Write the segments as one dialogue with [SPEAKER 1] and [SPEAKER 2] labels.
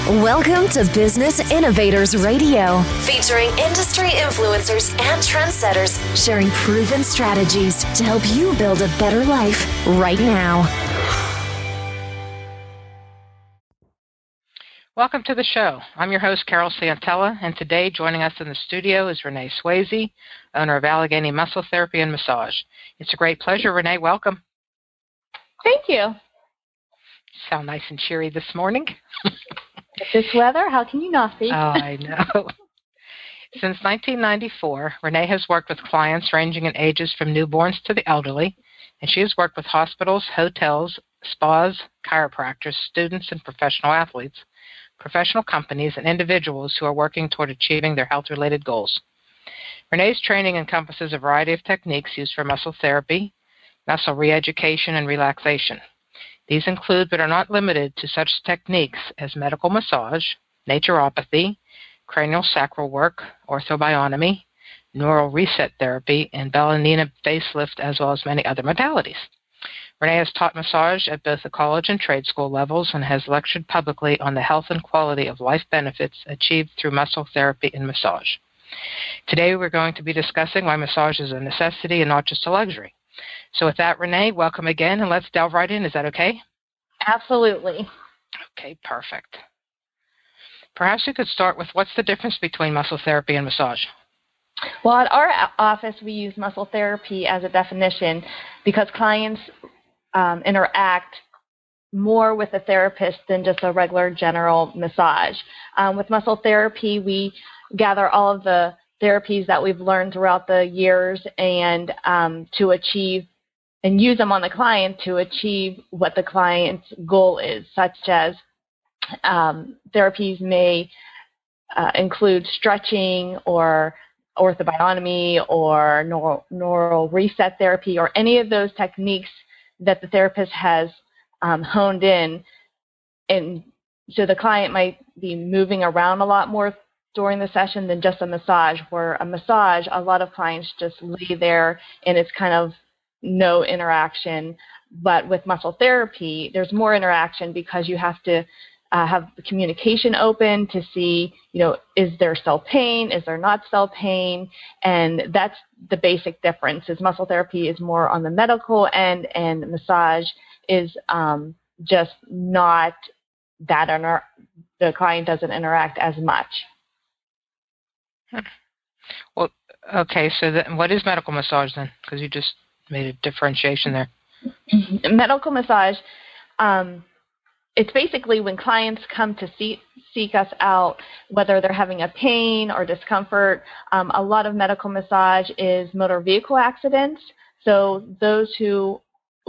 [SPEAKER 1] Welcome to Business Innovators Radio, featuring industry influencers and trendsetters sharing proven strategies to help you build a better life right now.
[SPEAKER 2] Welcome to the show. I'm your host, Carol Santella, and today joining us in the studio is Renee Swasey, owner of Allegheny Muscle Therapy and Massage. It's a great pleasure. Renee, welcome.
[SPEAKER 3] Thank you.
[SPEAKER 2] You sound nice and cheery this morning.
[SPEAKER 3] With this weather, how can you not be?
[SPEAKER 2] Oh, I know. Since 1994, Renee has worked with clients ranging in ages from newborns to the elderly, and she has worked with hospitals, hotels, spas, chiropractors, students, and professional athletes, professional companies, and individuals who are working toward achieving their health-related goals. Renee's training encompasses a variety of techniques used for muscle therapy, muscle reeducation, and relaxation. These include, but are not limited to, such techniques as medical massage, naturopathy, cranial sacral work, orthobionomy, neural reset therapy, and Bellinina facelift, as well as many other modalities. Renee has taught massage at both the college and trade school levels and has lectured publicly on the health and quality of life benefits achieved through muscle therapy and massage. Today we're going to be discussing why massage is a necessity and not just a luxury. So with that, Renee, welcome again, and let's delve right in. Is that okay?
[SPEAKER 3] Absolutely.
[SPEAKER 2] Okay, perfect. Perhaps you could start with what's the difference between muscle therapy and massage?
[SPEAKER 3] Well, at our office, we use muscle therapy as a definition because clients interact more with a therapist than just a regular general massage. With muscle therapy, we gather all of the therapies that we've learned throughout the years and to achieve and use them on the client to achieve what the client's goal is, such as therapies may include stretching or orthobionomy or neural reset therapy or any of those techniques that the therapist has honed in. And so the client might be moving around a lot more during the session than just a massage, where a massage, a lot of clients just lay there and it's kind of no interaction. But with muscle therapy, there's more interaction because you have to have the communication open to see, is there cell pain? Is there not cell pain? And that's the basic difference. Is muscle therapy is more on the medical end, and massage is just not that. The client doesn't interact as much.
[SPEAKER 2] Well, okay, so what is medical massage then? Because you just made a differentiation there.
[SPEAKER 3] Medical massage, it's basically when clients come to seek us out, whether they're having a pain or discomfort. A lot of medical massage is motor vehicle accidents. So those who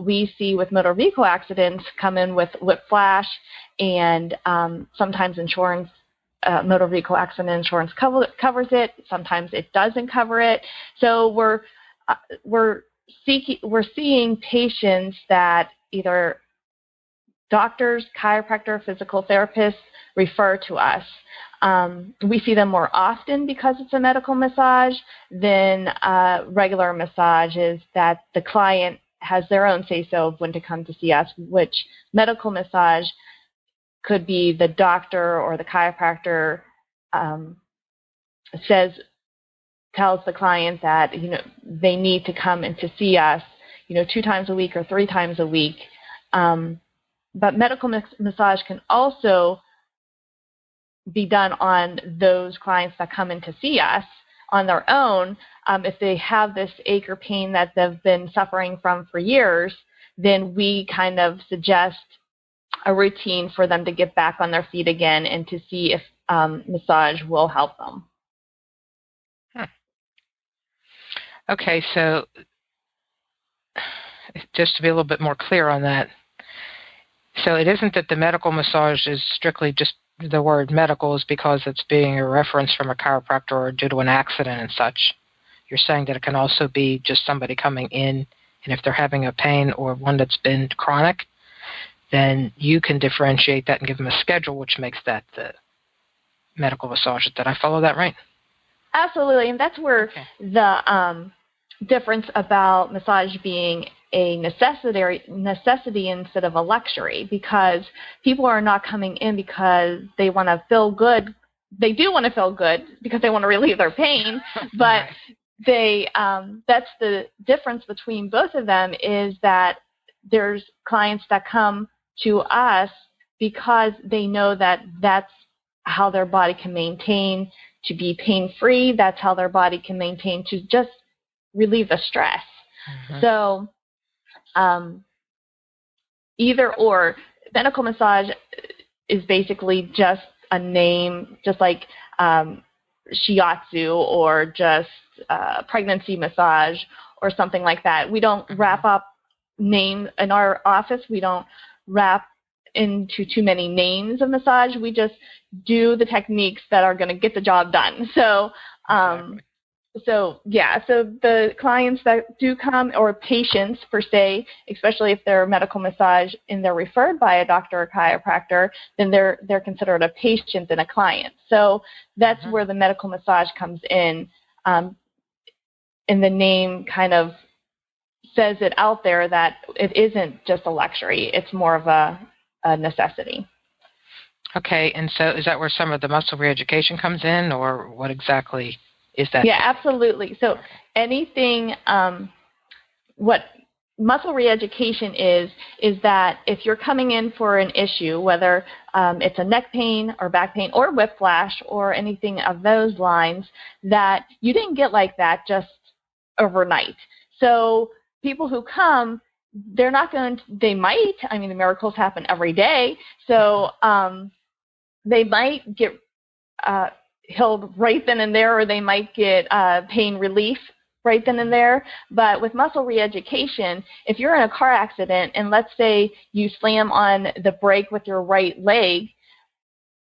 [SPEAKER 3] we see with motor vehicle accidents come in with whiplash, and sometimes insurance, motor vehicle accident insurance covers it. Sometimes it doesn't cover it. So we're seeing patients that either doctors, chiropractor, physical therapists refer to us. We see them more often because it's a medical massage than regular massages that the client has their own say-so of when to come to see us, which medical massage could be the doctor or the chiropractor tells the client that they need to come in to see us 2 times a week or 3 times a week. But medical massage can also be done on those clients that come in to see us on their own. If they have this ache or pain that they've been suffering from for years, then we kind of suggest a routine for them to get back on their feet again and to see if massage will help them.
[SPEAKER 2] Okay, so just to be a little bit more clear on that, so it isn't that the medical massage is strictly just the word medical is because it's being a reference from a chiropractor or due to an accident and such. You're saying that it can also be just somebody coming in, and if they're having a pain or one that's been chronic, then you can differentiate that and give them a schedule, which makes that the medical massage. Did I follow that right?
[SPEAKER 3] Absolutely, and that's where the difference about massage being a necessity instead of a luxury, because people are not coming in because they want to feel good. They do want to feel good because they want to relieve their pain, but that's the difference between both of them, is that there's clients that come to us because they know that that's how their body can maintain to be pain-free. That's how their body can maintain to just relieve the stress. So either or. Medical massage is basically just a name, just like shiatsu or just pregnancy massage or something like that. We don't wrap up name in our office. We don't wrap into too many names of massage. We just do the techniques that are going to get the job done. So So the clients that do come, or patients per se, especially if they're medical massage and they're referred by a doctor or chiropractor, then they're considered a patient and a client. So that's where the medical massage comes in, and the name kind of says it out there that it isn't just a luxury; it's more of a necessity.
[SPEAKER 2] Okay, and so is that where some of the muscle reeducation comes in, or what exactly is that?
[SPEAKER 3] Yeah, absolutely. So anything, what muscle reeducation is that if you're coming in for an issue, whether it's a neck pain or back pain or whiplash or anything of those lines, that you didn't get like that just overnight. So people who come, they're not going to, they might, I mean, the miracles happen every day. So they might get healed right then and there, or they might get pain relief right then and there. But with muscle reeducation, if you're in a car accident and let's say you slam on the brake with your right leg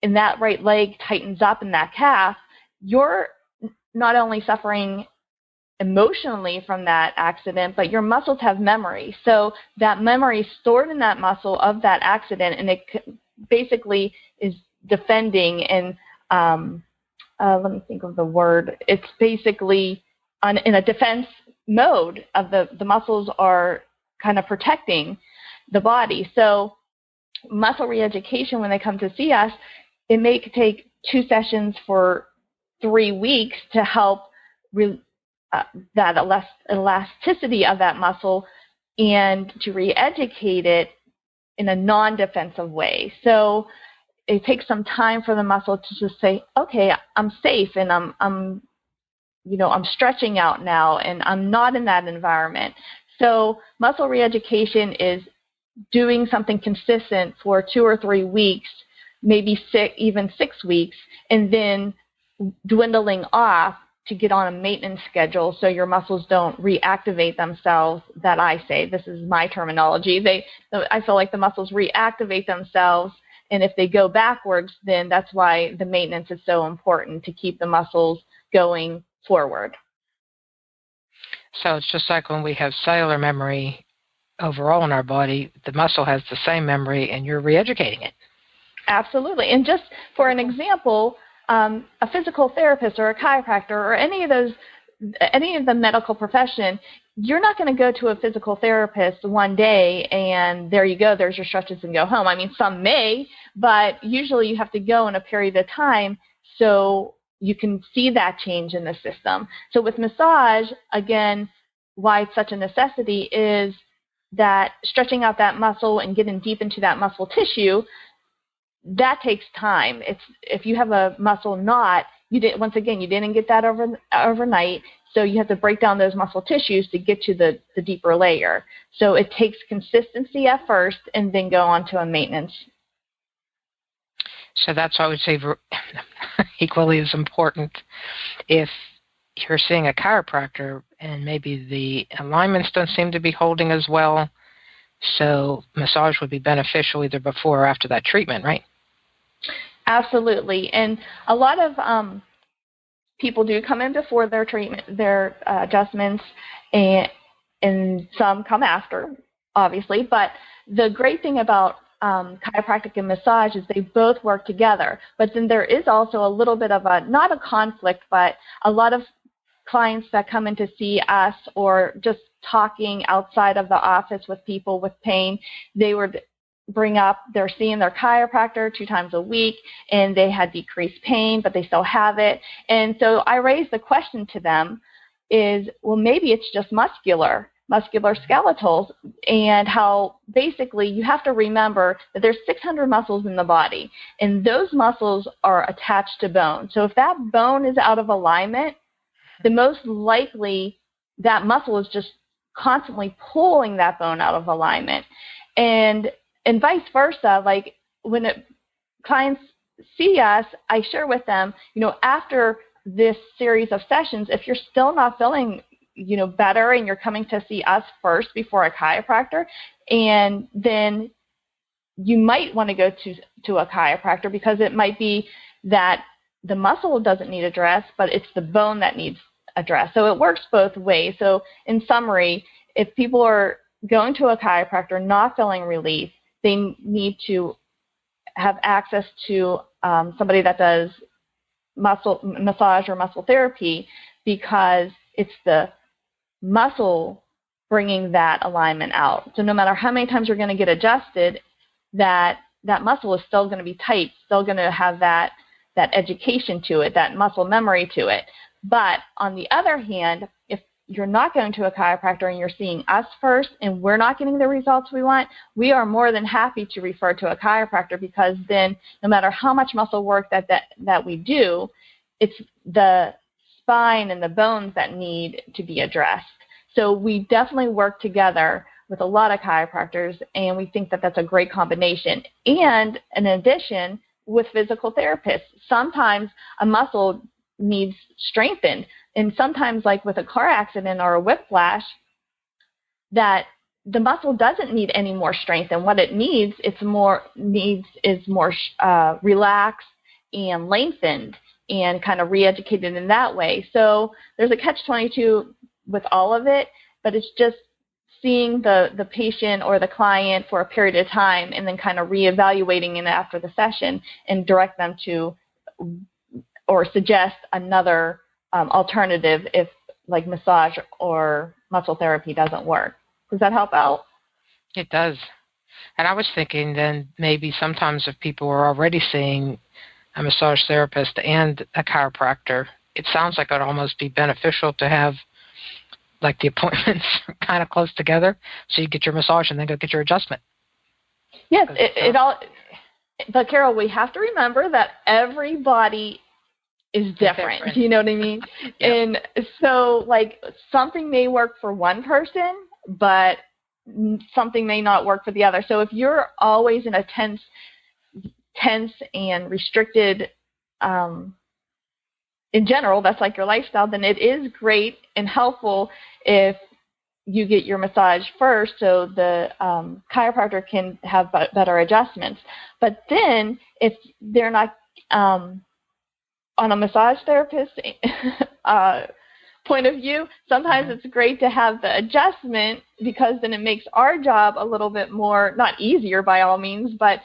[SPEAKER 3] and that right leg tightens up in that calf, you're not only suffering emotionally from that accident, but your muscles have memory. So that memory is stored in that muscle of that accident, and it basically is defending and let me think of the word. It's basically in a defense mode of the muscles are kind of protecting the body. So muscle reeducation, when they come to see us, it may take 2 sessions for 3 weeks to help that elasticity of that muscle and to reeducate it in a non-defensive way. So it takes some time for the muscle to just say, okay, I'm safe, and I'm stretching out now, and I'm not in that environment. So muscle reeducation is doing something consistent for 2 or 3 weeks, maybe even 6 weeks, and then dwindling off to get on a maintenance schedule so your muscles don't reactivate themselves. That I say, this is my terminology. I feel like the muscles reactivate themselves. And if they go backwards, then that's why the maintenance is so important, to keep the muscles going forward.
[SPEAKER 2] So it's just like when we have cellular memory overall in our body, the muscle has the same memory, and you're reeducating it.
[SPEAKER 3] Absolutely. And just for an example, a physical therapist or a chiropractor or any of the medical profession, you're not going to go to a physical therapist one day and there you go, there's your stretches and go home. I mean, some may, but usually you have to go in a period of time so you can see that change in the system. So with massage, again, why it's such a necessity is that stretching out that muscle and getting deep into that muscle tissue, that takes time. If you have a muscle knot, you didn't get that overnight, so you have to break down those muscle tissues to get to the deeper layer. So it takes consistency at first and then go on to a maintenance.
[SPEAKER 2] So that's why I would say equally as important if you're seeing a chiropractor and maybe the alignments don't seem to be holding as well, so massage would be beneficial either before or after that treatment, right?
[SPEAKER 3] Absolutely. And a lot of people do come in before their treatment, their adjustments, and some come after, obviously. But the great thing about chiropractic and massage is they both work together. But then there is also a little bit of not a conflict, but a lot of clients that come in to see us, or just talking outside of the office with people with pain, they would bring up they're seeing their chiropractor 2 times a week and they had decreased pain, but they still have it. And so I raised the question to them is, well, maybe it's just musculoskeletals, and how basically you have to remember that there's 600 muscles in the body, and those muscles are attached to bone. So if that bone is out of alignment, the most likely that muscle is just constantly pulling that bone out of alignment. And vice versa, like when clients see us, I share with them, after this series of sessions, if you're still not feeling, better and you're coming to see us first before a chiropractor, and then you might want to go to a chiropractor because it might be that the muscle doesn't need addressed, but it's the bone that needs addressed. So it works both ways. So in summary, if people are going to a chiropractor not feeling relief, they need to have access to somebody that does muscle massage or muscle therapy, because it's the muscle bringing that alignment out. So no matter how many times you're going to get adjusted, that muscle is still going to be tight, still going to have that education to it, that muscle memory to it. But on the other hand, if you're not going to a chiropractor and you're seeing us first and we're not getting the results we want, we are more than happy to refer to a chiropractor, because then no matter how much muscle work that we do, it's the spine and the bones that need to be addressed. So we definitely work together with a lot of chiropractors, and we think that that's a great combination. And in addition, with physical therapists, sometimes a muscle needs strengthened, and sometimes, like with a car accident or a whiplash, that the muscle doesn't need any more strength, and what it needs is more relaxed and lengthened and kind of re-educated in that way. So there's a catch-22 with all of it, but it's just seeing the patient or the client for a period of time and then kind of re-evaluating it after the session and direct them to or suggest another alternative if like massage or muscle therapy doesn't work. Does that help out?
[SPEAKER 2] It does. And I was thinking then maybe sometimes if people are already seeing a massage therapist and a chiropractor, it sounds like it would almost be beneficial to have like the appointments kind of close together, so you get your massage and then go get your adjustment.
[SPEAKER 3] Yes, but Carol, we have to remember that everybody is different. You know what I mean? Yep. And so like something may work for one person, but something may not work for the other. So if you're always in a tense and restricted in general, that's like your lifestyle, then it is great and helpful if you get your massage first so the chiropractor can have better adjustments. But then if they're not on a massage therapist point of view, sometimes it's great to have the adjustment, because then it makes our job a little bit more, not easier by all means, but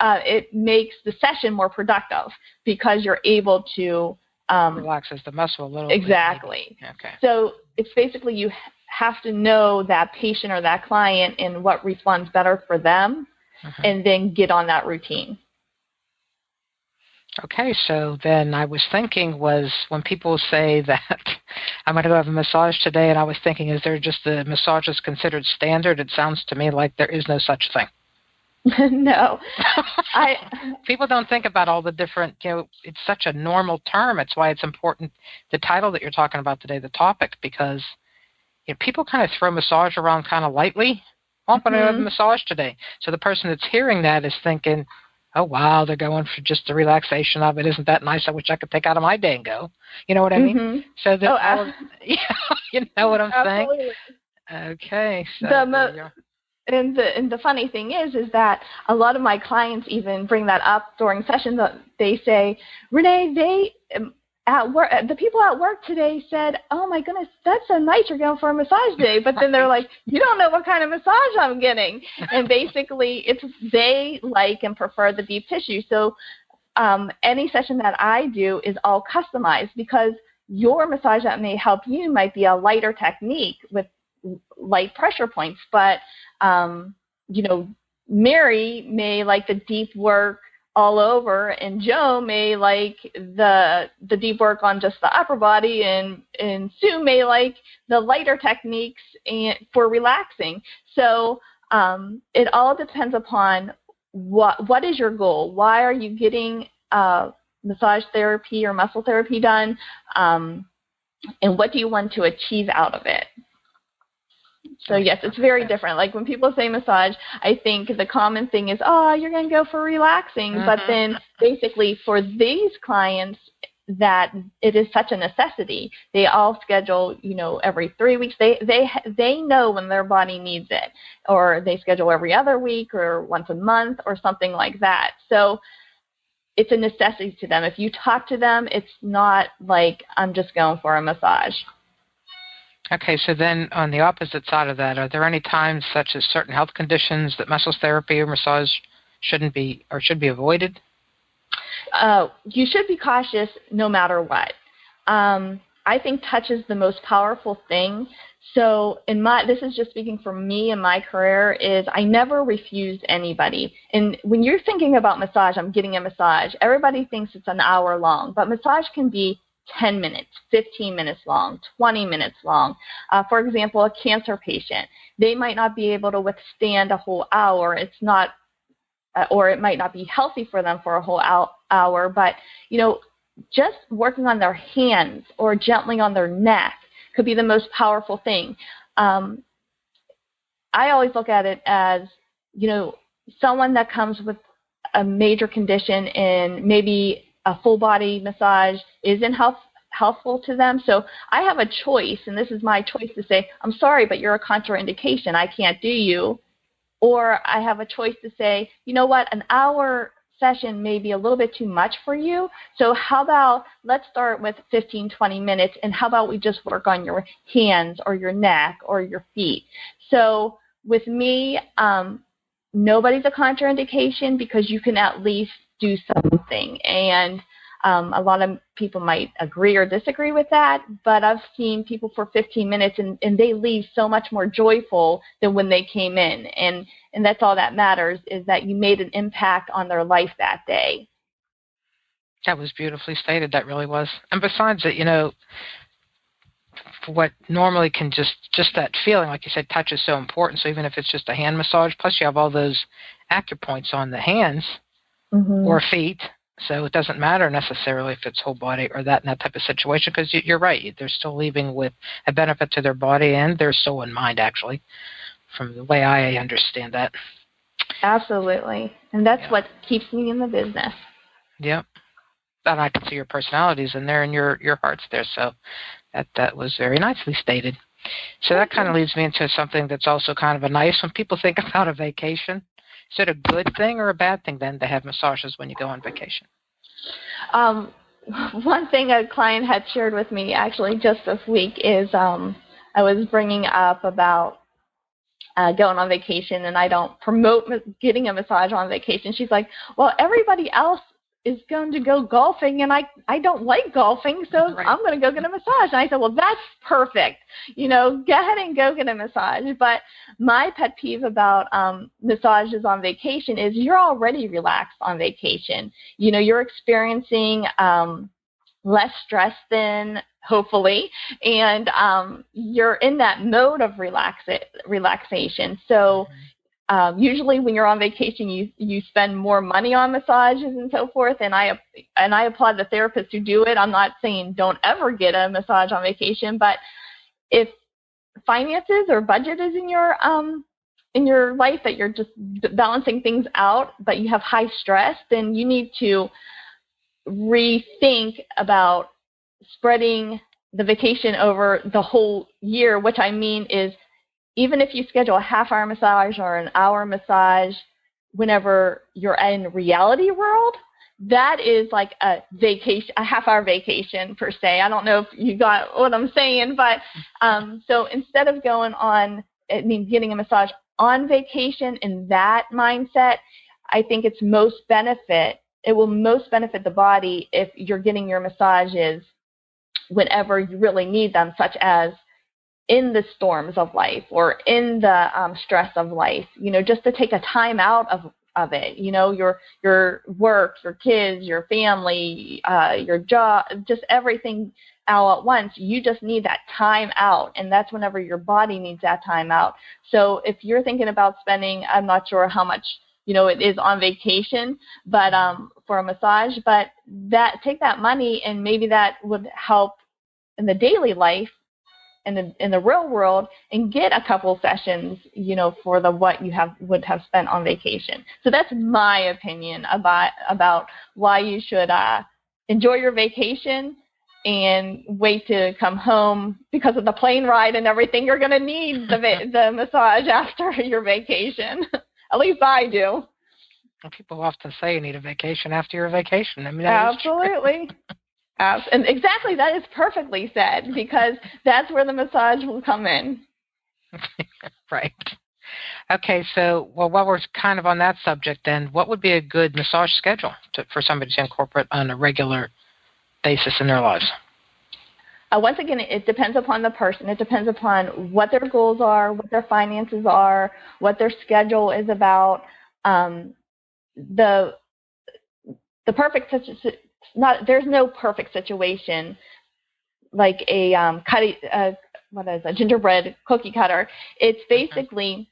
[SPEAKER 3] it makes the session more productive because you're able to
[SPEAKER 2] relaxes the muscle a little
[SPEAKER 3] exactly.
[SPEAKER 2] bit. Okay.
[SPEAKER 3] So it's basically you have to know that patient or that client and what responds better for them, and then get on that routine.
[SPEAKER 2] Okay, so then I was thinking was when people say that I'm going to go have a massage today, and I was thinking, is there just the massage is considered standard? It sounds to me like there is no such thing.
[SPEAKER 3] No.
[SPEAKER 2] People don't think about all the different, it's such a normal term. It's why it's important, the title that you're talking about today, the topic, because people kind of throw massage around kind of lightly. I'm going to have a massage today. So the person that's hearing that is thinking, oh, wow, they're going for just the relaxation of it. Isn't that nice? I wish I could take out of my day and go. You know what I mean? So that, you know what I'm saying? Okay. So
[SPEAKER 3] And the funny thing is that a lot of my clients even bring that up during sessions. They say, Renee, the people at work today said, oh my goodness, that's so nice, you're going for a massage today. But then they're like, you don't know what kind of massage I'm getting. And basically they like and prefer the deep tissue. So any session that I do is all customized, because your massage that may help you might be a lighter technique with light pressure points. But, Mary may like the deep work all over, and Joe may like the deep work on just the upper body, and Sue may like the lighter techniques for relaxing. So it all depends upon what is your goal. Why are you getting massage therapy or muscle therapy done, and what do you want to achieve out of it? So yes, it's very different. Like when people say massage, I think the common thing is, oh, you're going to go for relaxing. Mm-hmm. But then basically for these clients that it is such a necessity, they all schedule, every 3 weeks. They know when their body needs it, or they schedule every other week or once a month or something like that. So it's a necessity to them. If you talk to them, it's not like I'm just going for a massage.
[SPEAKER 2] Okay, so then on the opposite side of that, are there any times, such as certain health conditions, that muscle therapy or massage shouldn't be or should be avoided?
[SPEAKER 3] You should be cautious no matter what. I think touch is the most powerful thing. So this is just speaking for me in my career, is I never refused anybody. And when you're thinking about massage, I'm getting a massage, everybody thinks it's an hour long, but massage can be 10 minutes, 15 minutes long, 20 minutes long. For example, a cancer patient, they might not be able to withstand a whole hour. It's not, or it might not be healthy for them for a whole hour, but, just working on their hands or gently on their neck could be the most powerful thing. I always look at it as, someone that comes with a major condition and maybe a full body massage isn't helpful to them. So I have a choice, and this is my choice to say, I'm sorry, but you're a contraindication. I can't do you. Or I have a choice to say, you know what, an hour session may be a little bit too much for you. So how about let's start with 15, 20 minutes, and how about we just work on your hands or your neck or your feet. So with me, nobody's a contraindication because you can at least do something. And a lot of people might agree or disagree with that, but I've seen people for 15 minutes and they leave so much more joyful than when they came in. And that's all that matters, is that you made an impact on their life that day.
[SPEAKER 2] That was beautifully stated. That really was. And besides it, what normally can just that feeling, like you said, touch is so important. So even if it's just a hand massage, plus you have all those acupoints on the hands or feet. So it doesn't matter necessarily if it's whole body or that in that type of situation, because you're right. They're still leaving with a benefit to their body and their soul and mind, actually, from the way I understand that.
[SPEAKER 3] Absolutely. And that's what keeps me in the business.
[SPEAKER 2] Yep. And I can see your personalities in there and your heart's there. So that was very nicely stated. So that kind of leads me into something that's also kind of a nice, when people think about a vacation. Is it a good thing or a bad thing then to have massages when you go on vacation?
[SPEAKER 3] One thing a client had shared with me actually just this week is I was bringing up about going on vacation, and I don't promote getting a massage on vacation. She's like, well, everybody else is going to go golfing, and I don't like golfing, so right. I'm going to go get a massage. And I said, well, that's perfect. Go ahead and go get a massage. But my pet peeve about massages on vacation is you're already relaxed on vacation. You're experiencing less stress than, hopefully, and you're in that mode of relaxation. So usually when you're on vacation, you spend more money on massages and so forth, and I applaud the therapists who do it. I'm not saying don't ever get a massage on vacation, but if finances or budget is in your life that you're just balancing things out, but you have high stress, then you need to rethink about spreading the vacation over the whole year, which I mean is, even if you schedule a half-hour massage or an hour massage whenever you're in reality world, that is like a vacation, a half-hour vacation per se. I don't know if you got what I'm saying, but so instead of getting a massage on vacation in that mindset, I think it will most benefit the body if you're getting your massages whenever you really need them, such as in the storms of life or in the stress of life, just to take a time out of it, your work, your kids, your family, your job, just everything all at once. You just need that time out, and that's whenever your body needs that time out. So if you're thinking about spending, I'm not sure how much it is on vacation, but for a massage, but take that money, and maybe that would help in the daily life, in the real world, and get a couple sessions, for what you would have spent on vacation. So that's my opinion about why you should enjoy your vacation and wait to come home, because of the plane ride and everything. You're going to need the massage after your vacation. At least I do.
[SPEAKER 2] People often say you need a vacation after your vacation. I mean,
[SPEAKER 3] absolutely. And exactly, that is perfectly said, because that's where the massage will come in.
[SPEAKER 2] Right. Okay, so while we're kind of on that subject, then, what would be a good massage schedule for somebody to incorporate on a regular basis in their lives?
[SPEAKER 3] Once again, it depends upon the person. It depends upon what their goals are, what their finances are, what their schedule is about. The perfect there's no perfect situation like a gingerbread cookie cutter. It's basically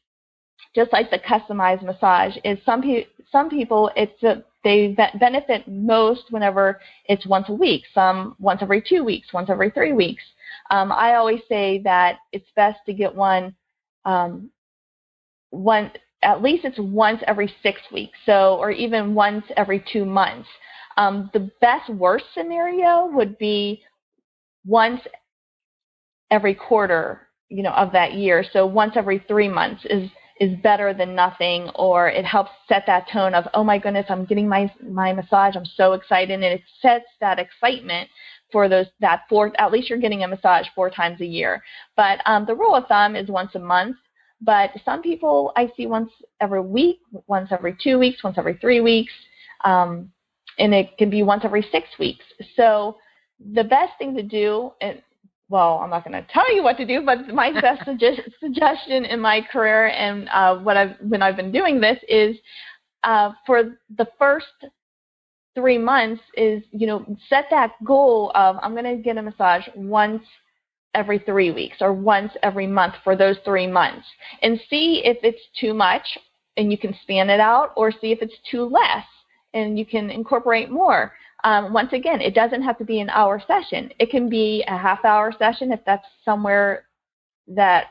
[SPEAKER 3] just like the customized massage. Is some people they benefit most whenever it's once a week, some once every 2 weeks, once every 3 weeks. I always say that it's best to get one at least it's once every 6 weeks, or even once every 2 months. The worst scenario would be once every quarter, of that year. So once every 3 months is better than nothing, or it helps set that tone of, oh my goodness, I'm getting my massage, I'm so excited, and it sets that excitement for at least you're getting a massage 4 times a year. But the rule of thumb is once a month. But some people I see once every week, once every 2 weeks, once every 3 weeks, and it can be once every 6 weeks. So the best thing to do, I'm not going to tell you what to do, but my best suggestion in my career and when I've been doing this is for the first 3 months is, set that goal of, I'm going to get a massage once every 3 weeks or once every month for those 3 months, and see if it's too much and you can span it out, or see if it's too less and you can incorporate more. Once again, it doesn't have to be an hour session. It can be a half-hour session if that's somewhere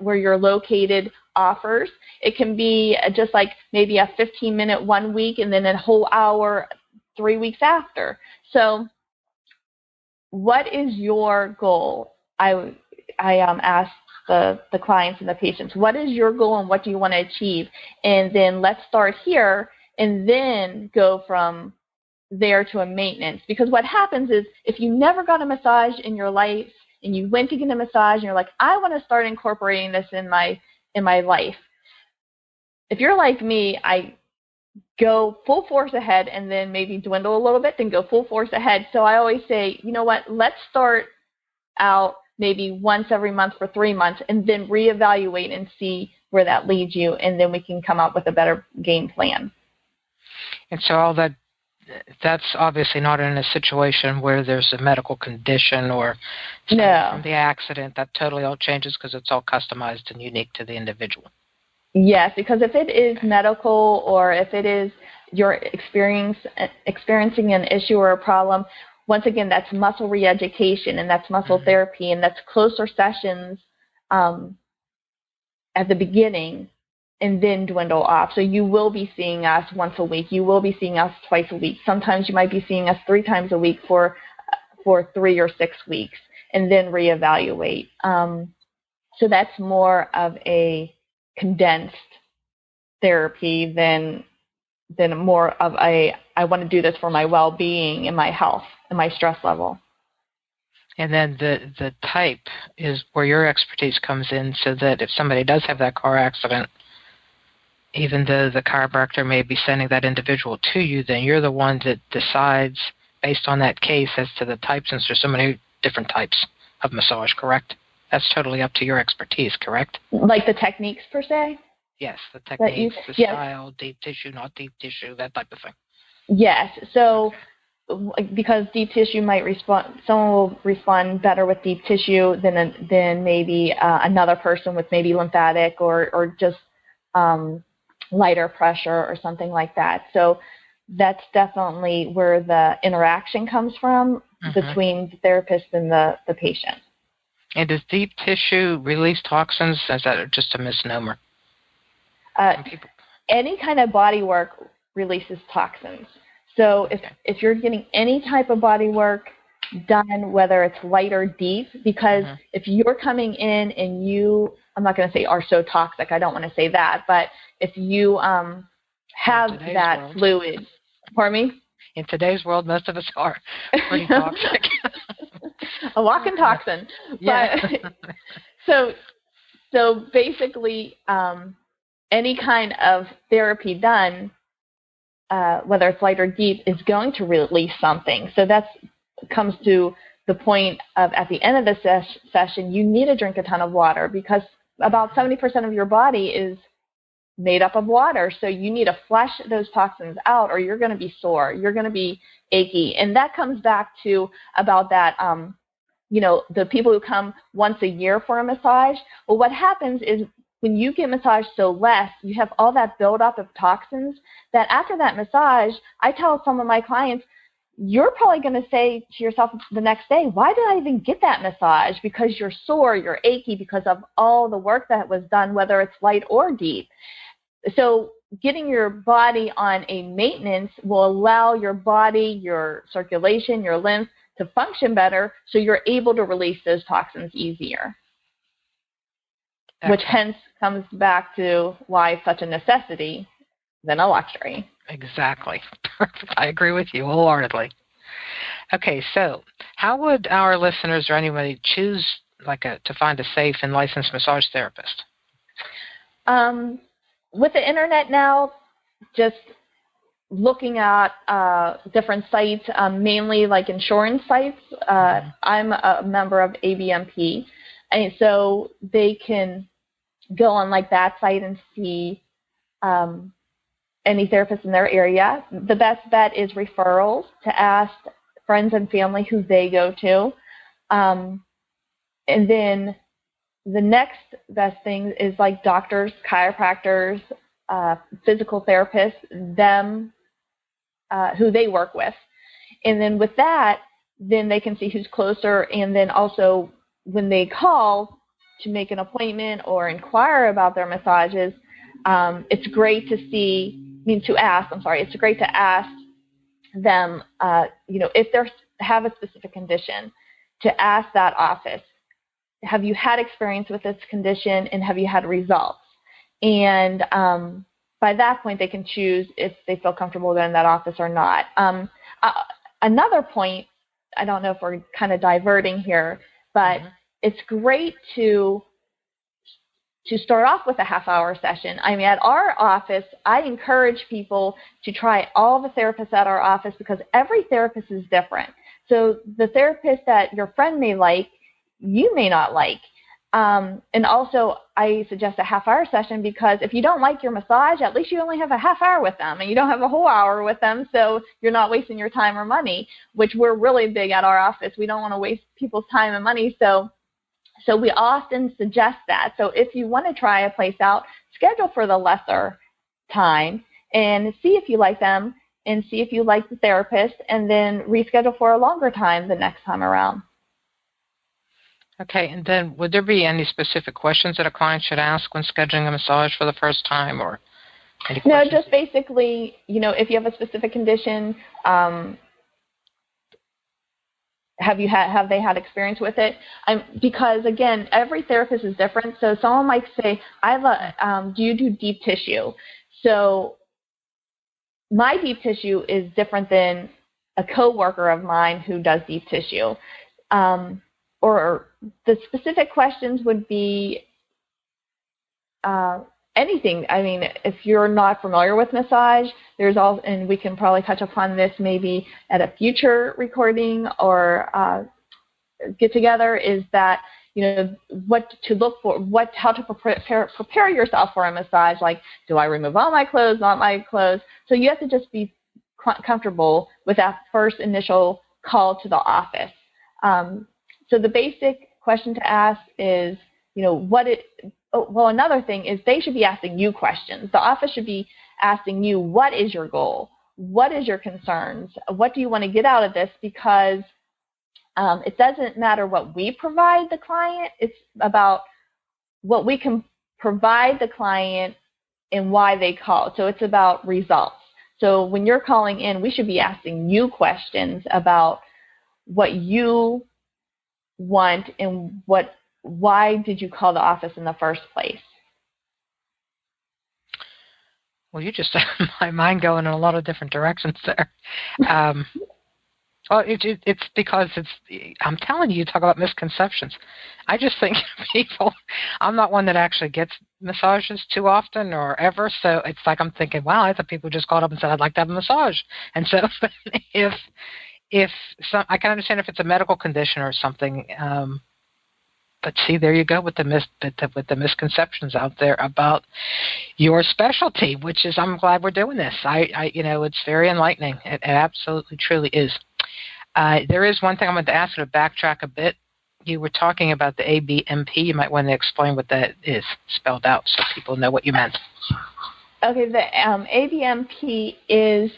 [SPEAKER 3] where you're located offers. It can be just like maybe a 15-minute 1 week and then a whole hour 3 weeks after. So what is your goal? I ask the clients and the patients, what is your goal and what do you want to achieve? And then let's start here and then go from there to a maintenance. Because what happens is, if you never got a massage in your life and you went to get a massage and you're like, I want to start incorporating this in my life. If you're like me, I go full force ahead and then maybe dwindle a little bit, then go full force ahead. So I always say, you know what, let's start out maybe once every month for 3 months and then reevaluate and see where that leads you, and then we can come up with a better game plan.
[SPEAKER 2] And so that's obviously not in a situation where there's a medical condition or from the accident. That totally all changes because it's all customized and unique to the individual.
[SPEAKER 3] Yes, because if it is medical or if it is you're experiencing an issue or a problem, once again, that's muscle reeducation and that's muscle therapy, and that's closer sessions at the beginning and then dwindle off. So you will be seeing us once a week. You will be seeing us twice a week. Sometimes you might be seeing us 3 times a week for 3 or 6 weeks and then reevaluate. So that's more of a condensed therapy than more of I want to do this for my well-being and my health and my stress level.
[SPEAKER 2] And then the type is where your expertise comes in, so that if somebody does have that car accident, even though the chiropractor may be sending that individual to you, then you're the one that decides based on that case as to the type, since there's so many different types of massage, correct? that's totally up to your expertise, correct?
[SPEAKER 3] Like the techniques per se?
[SPEAKER 2] Yes, the techniques, the
[SPEAKER 3] yes.
[SPEAKER 2] style, deep tissue, not deep tissue, that type of thing.
[SPEAKER 3] Yes. So because deep tissue might respond, someone will respond better with deep tissue than maybe another person with maybe lymphatic or just lighter pressure or something like that. So that's definitely where the interaction comes from between the therapist and the patient.
[SPEAKER 2] And does deep tissue release toxins? Is that just a misnomer?
[SPEAKER 3] Any kind of body work releases toxins. So if you're getting any type of body work done, whether it's light or deep, because if you're coming in and you, I'm not going to say are so toxic, I don't want to say that, but if you have that fluid, pardon me?
[SPEAKER 2] In today's world, most of us are pretty toxic.
[SPEAKER 3] A walking toxin.
[SPEAKER 2] Yeah.
[SPEAKER 3] But, so basically, any kind of therapy done, whether it's light or deep, is going to release something. So that comes to the point of at the end of the session, you need to drink a ton of water because about 70% of your body is made up of water. So you need to flush those toxins out or you're going to be sore. You're going to be achy. And that comes back to about that, the people who come once a year for a massage. Well, what happens is when you get massaged so less, you have all that buildup of toxins that after that massage, I tell some of my clients, you're probably going to say to yourself the next day, why did I even get that massage? Because you're sore, you're achy because of all the work that was done, whether it's light or deep. So getting your body on a maintenance will allow your body, your circulation, your lymph to function better so you're able to release those toxins easier. Excellent. Which hence comes back to why it's such a necessity than a luxury.
[SPEAKER 2] Exactly. I agree with you wholeheartedly. Okay, so how would our listeners or anybody choose to find a safe and licensed massage therapist?
[SPEAKER 3] With the internet now, just looking at different sites, mainly like insurance sites. I'm a member of ABMP, and so they can go on like that site and see any therapist in their area. The best bet is referrals, to ask friends and family who they go to. And then the next best thing is like doctors, chiropractors, physical therapists, them, who they work with. And then with that, then they can see who's closer. And then also when they call to make an appointment or inquire about their massages, it's great to it's great to ask them, if they have a specific condition, to ask that office, have you had experience with this condition and have you had results? And by that point, they can choose if they feel comfortable in that office or not. Another point, I don't know if we're kind of diverting here, but it's great to start off with a half-hour session. I mean, at our office, I encourage people to try all the therapists at our office because every therapist is different. So the therapist that your friend may like, you may not like. And also, I suggest a half-hour session because if you don't like your massage, at least you only have a half hour with them, and you don't have a whole hour with them, so you're not wasting your time or money, which we're really big at our office. We don't want to waste people's time and money, so we often suggest that. So if you want to try a place out, schedule for the lesser time and see if you like them and see if you like the therapist, and then reschedule for a longer time the next time around.
[SPEAKER 2] Okay, and then would there be any specific questions that a client should ask when scheduling a massage for the first time, or any questions?
[SPEAKER 3] No, just basically, if you have a specific condition, have they had experience with it? Because again, every therapist is different. So someone might say, do you do deep tissue? So my deep tissue is different than a coworker of mine who does deep tissue. Or the specific questions would be anything. I mean, if you're not familiar with massage, and we can probably touch upon this maybe at a future recording or get together, is that what to look for, how to prepare yourself for a massage. Like, do I remove all my clothes, not my clothes? So you have to just be comfortable with that first initial call to the office. So the basic question to ask is, another thing is they should be asking you questions. The office should be asking you, what is your goal? What is your concerns? What do you want to get out of this? Because it doesn't matter what we provide the client. It's about what we can provide the client and why they call. So it's about results. So when you're calling in, we should be asking you questions about what you want and why did you call the office in the first place?
[SPEAKER 2] Well, you just had my mind going in a lot of different directions there. Well, it's because I'm telling you, talk about misconceptions. I just think I'm not one that actually gets massages too often or ever, so it's like I'm thinking, wow, I thought people just called up and said, I'd like to have a massage. And so if I can understand if it's a medical condition or something, but see, there you go with the misconceptions out there about your specialty, which is, I'm glad we're doing this. It's very enlightening. It absolutely, truly is. There is one thing I'm going to ask you to backtrack a bit. You were talking about the ABMP. You might want to explain what that is spelled out so people know what you meant.
[SPEAKER 3] Okay, the ABMP is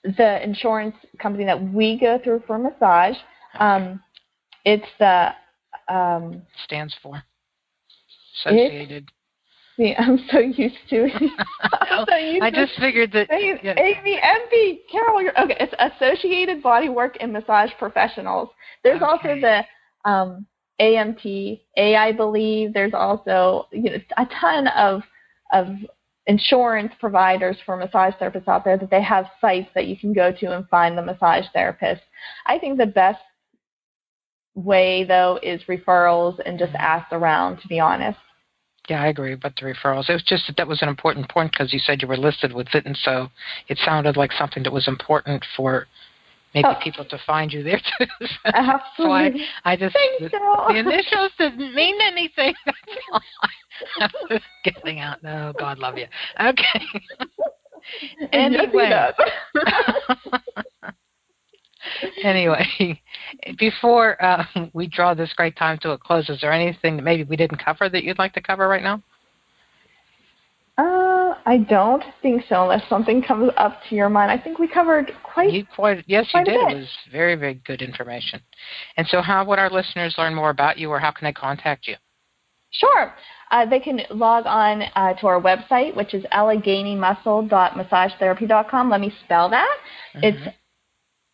[SPEAKER 3] the insurance company that we go through for massage. It's the
[SPEAKER 2] stands for Associated.
[SPEAKER 3] I'm so used to it.
[SPEAKER 2] I just figured that.
[SPEAKER 3] ABMP, Carol. Okay, it's Associated Bodywork and Massage Professionals. There's also the AMTA, I believe. There's also a ton of insurance providers for massage therapists out there that they have sites that you can go to and find the massage therapist. I think the best way, though, is referrals and just ask around, to be honest.
[SPEAKER 2] Yeah, I agree about the referrals. It was just that was an important point because you said you were listed with it, and so it sounded like something that was important for maybe people to find you there too. So
[SPEAKER 3] absolutely.
[SPEAKER 2] So I just the initials didn't mean anything. That's all I was getting out. No, God love you. Okay. Anyway, before we draw this great time to a close, is there anything that maybe we didn't cover that you'd like to cover right now?
[SPEAKER 3] I don't think so, unless something comes up to your mind. I think we covered quite
[SPEAKER 2] Yes, you did. It was very, very good information. And so how would our listeners learn more about you, or how can they contact you?
[SPEAKER 3] Sure. They can log on to our website, which is alleghenymuscle.massagetherapy.com. Let me spell that. Mm-hmm. It's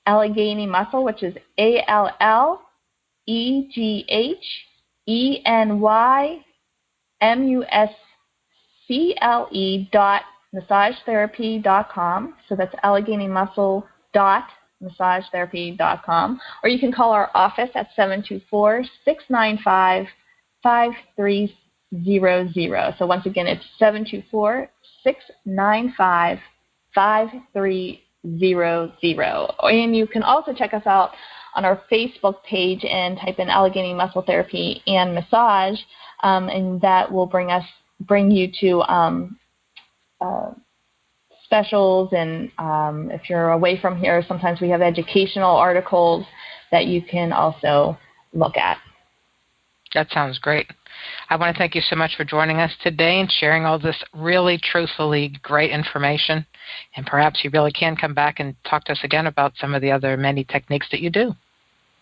[SPEAKER 3] Allegheny Muscle, which is ALLEGHENYMUSCLE.massagetherapy.com. So that's alleghenymuscle.massagetherapy.com. Or you can call our office at 724-695-5300. So once again, it's 724-695-5300. And you can also check us out on our Facebook page and type in Allegheny Muscle Therapy and Massage, and that will bring you to specials. And if you're away from here, sometimes we have educational articles that you can also look at.
[SPEAKER 2] That sounds great. I want to thank you so much for joining us today and sharing all this really, truthfully great information. And perhaps you really can come back and talk to us again about some of the other many techniques that you do.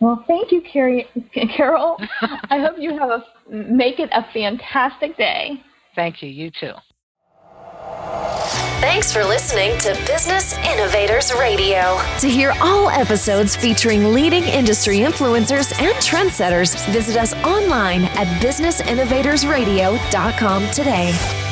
[SPEAKER 3] Well, thank you, Carol. I hope you make it a fantastic day.
[SPEAKER 2] Thank you. You too.
[SPEAKER 1] Thanks for listening to Business Innovators Radio. To hear all episodes featuring leading industry influencers and trendsetters, visit us online at businessinnovatorsradio.com today.